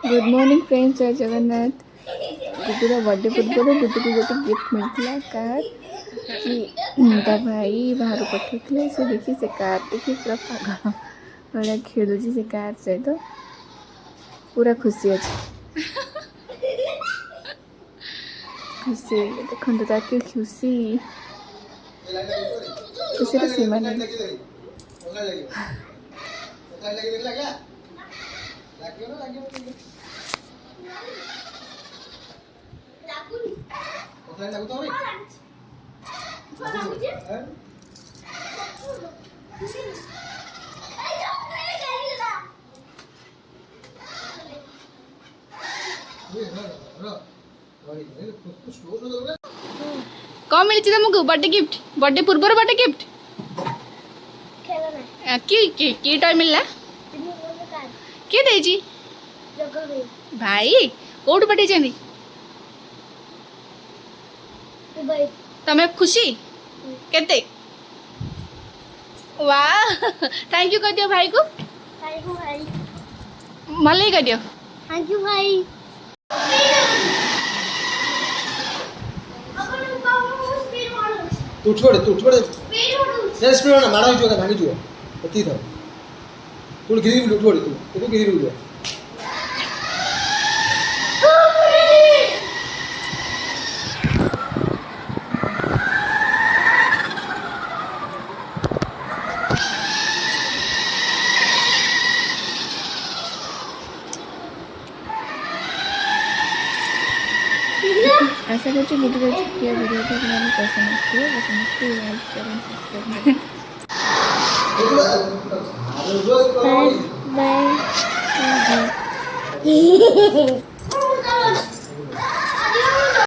Good morning friends, जय Jagannath. गुड्डूर birthday पूर्व गुड्डू को गोटे गिफ्ट मिलता कार कि ता भाई बाहर पठे से देखी से कार देखी पूरा पागल भाया खेलुँ से कार सहित पूरा खुशी अच्छे खुशी देखो ताकि खुशी खुशी सीमा नहीं। कौन मिली तुमको बर्थडे गिफ्ट? बर्थडे पूर्व बर्थडे गिफ्ट की टॉय मिलला? किए देजी भाई कोठ पठे तमें खुशी केते? वाह थैंक यू कह दियो भाई को। थैंक यू भाई मले कह दियो थैंक यू भाई। तू छोड़ नहीं स्पीड ना मारा जो भागी जो अति था तू गिरी बोल छोड़ तू गिरी बोल ऐसा कुछ वीडियो किया वीडियो को मैंने पसंद किया like share subscribe bye bye.